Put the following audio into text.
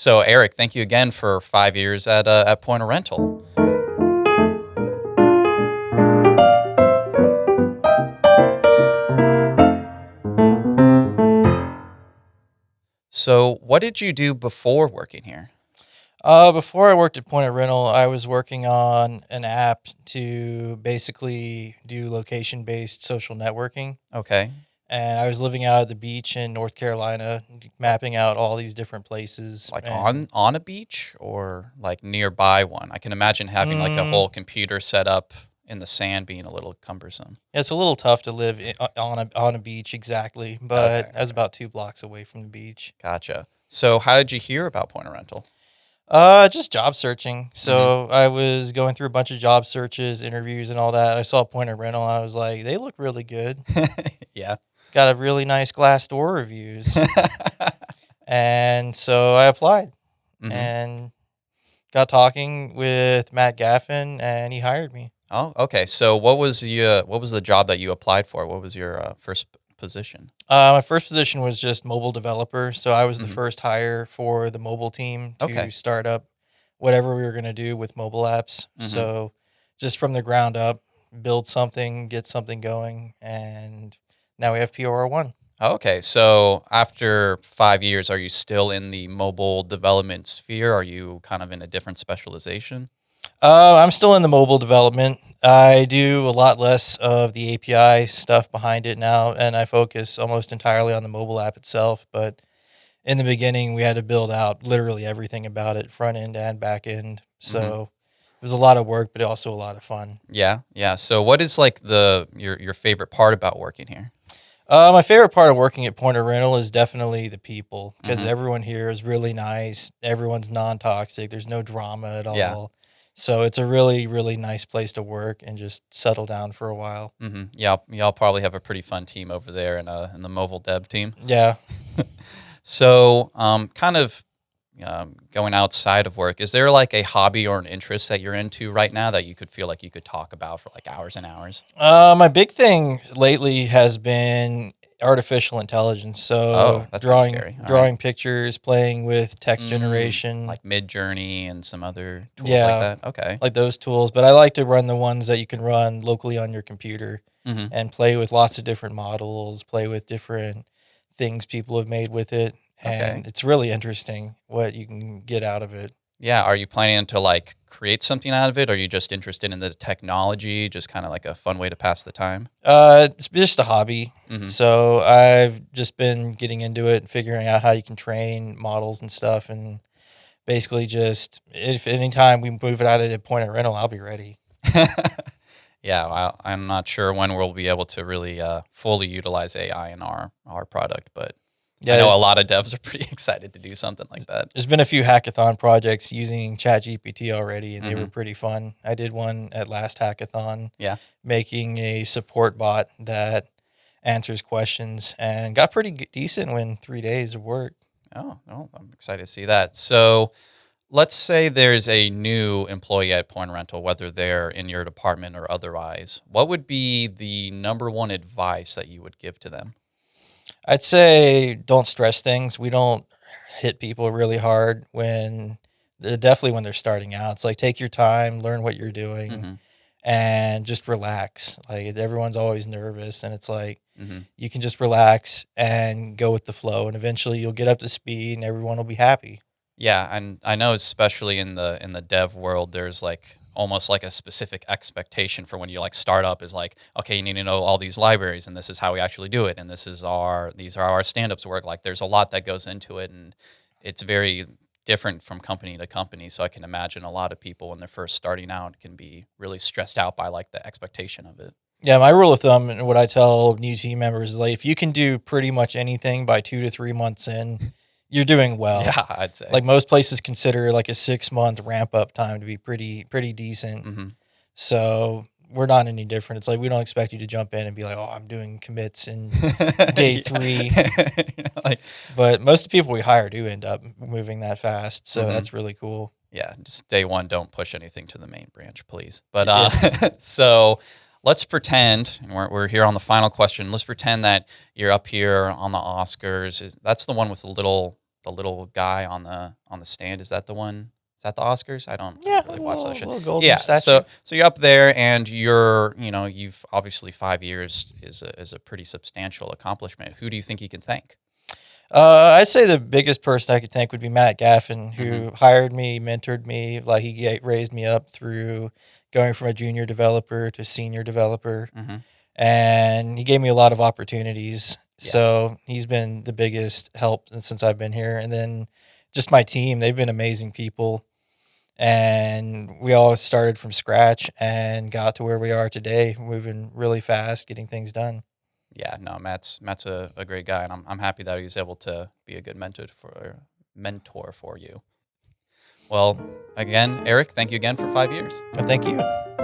So, Eric, thank you again for 5 years at Point of Rental. So, what did you do before working here? Before I worked at Point of Rental, I was working on an app to basically do location-based social networking. Okay. And I was living out at the beach in North Carolina, mapping out all these different places. Like And on a beach or like nearby one? I can imagine having like a mm, whole computer set up in the sand being a little cumbersome. it's a little tough to live on a beach exactly, but Okay. I was about 2 blocks away from the beach. Gotcha. So, how did you hear about Point of Rental? Just job searching. Mm-hmm. So I was going through a bunch of job searches, interviews, and all that. I saw Point of Rental, and I was like, they look really good. Yeah. Got a really nice Glassdoor reviews. And so I applied Mm-hmm. and got talking with Matt Gaffin, and he hired me. Oh, okay. So, what was the job that you applied for? What was your first position? My first position was just mobile developer. So I was the Mhm. first hire for the mobile team to Okay. start up whatever we were going to do with mobile apps. Mhm. So just from the ground up, build something, get something going. And now we have POR1. Okay. So after 5 years, are you still in the mobile development sphere? Are you kind of in a different specialization? I'm still in the mobile development. I do a lot less of the API stuff behind it now, and I focus almost entirely on the mobile app itself. But in the beginning, we had to build out literally everything about it, front end and back end. Hmm. So it was a lot of work, but also a lot of fun. Yeah. Yeah. So what is like your favorite part about working here? My favorite part of working at Point of Rental is definitely the people because Hmm. everyone here is really nice. Everyone's non toxic. There's no drama at Yeah. all. So it's a really, really nice place to work and just settle down for a while. Hmm. Yeah. Y'all probably have a pretty fun team over there in the mobile dev team. Yeah. So, kind of going outside of work, is there like a hobby or an interest that you're into right now that you could feel like you could talk about for like hours and hours? My big thing lately has been artificial intelligence. Oh, So that's kind of drawing scary. All right. drawing pictures, playing with text generation, Like Mid Journey and some other tools like yeah, that. Okay. like those tools. But I like to run the ones that you can run locally on your computer Hmm. and play with lots of different models, play with different things people have made with it. Okay. And it's really interesting what you can get out of it. Yeah. Are you planning to like create something out of it? Or are you just interested in the technology, just kind of like a fun way to pass the time? It's just a hobby. Hmm. So I've just been getting into it and figuring out how you can train models and stuff. And basically just if anytime we move it out of the point of rental, I'll be ready. Yeah. Well, I'm not sure when we'll be able to really fully utilize AI in our product, but I Yeah, know a lot of devs are pretty excited to do something like that. there's been a few hackathon projects using ChatGPT already, and they Hmm. were pretty fun. I did one at last hackathon, Yeah. making a support bot that answers questions, and got pretty decent in 3 days of work. Oh, I'm excited to see that. So let's say there's a new employee at Point Rental, whether they're in your department or otherwise. What would be the number one advice that you would give to them? I'd say don't stress things. We don't hit people really hard definitely when they're starting out. It's like take your time, learn what you're doing, Hmm. and just relax. Like everyone's always nervous, and it's like Hmm. you can just relax and go with the flow, and eventually you'll get up to speed, and everyone will be happy. Yeah, and I know especially in the dev world, there's like almost like a specific expectation for when you like start up is like, okay, you need to know all these libraries, and this is how we actually do it, and these are our stand-ups work. Like, there's a lot that goes into it, and it's very different from company to company. So I can imagine a lot of people when they're first starting out can be really stressed out by like the expectation of it. Yeah, my rule of thumb and what I tell new team members is like if you can do pretty much anything by 2 to 3 months in, you're doing well. Yeah, I'd say. Like most places consider like a 6 month ramp up time to be pretty decent. Hmm. So we're not any different. It's like we don't expect you to jump in and be like, "Oh, I'm doing commits in day three." Like, But most of the people we hire do end up moving that fast. So mhm. that's really cool. Yeah, just day one, don't push anything to the main branch, please. But Yeah. so let's pretend, and we're here on the final question. Let's pretend that you're up here on the Oscars. That's the one with the little the little guy on the stand. Is that the one? Is that the Oscars? I don't Yeah, really watch that shit. little golden Yeah, statue. so you're up there, and you've obviously 5 years is a pretty substantial accomplishment. Who do you think you can thank? I'd say the biggest person I could thank would be Matt Gaffin, who Mm-hmm. hired me, mentored me. Like raised me up through going from a junior developer to senior developer, Mm-hmm. and he gave me a lot of opportunities. Yeah, So he's been the biggest help since I've been here. And then just my team, they've been amazing people. And we all started from scratch and got to where we are today, moving really fast, getting things done. yeah. No, Matt's a great guy, and I'm happy that he was able to be a good mentor for you. Well, again, Eric, thank you again for 5 years. But thank you.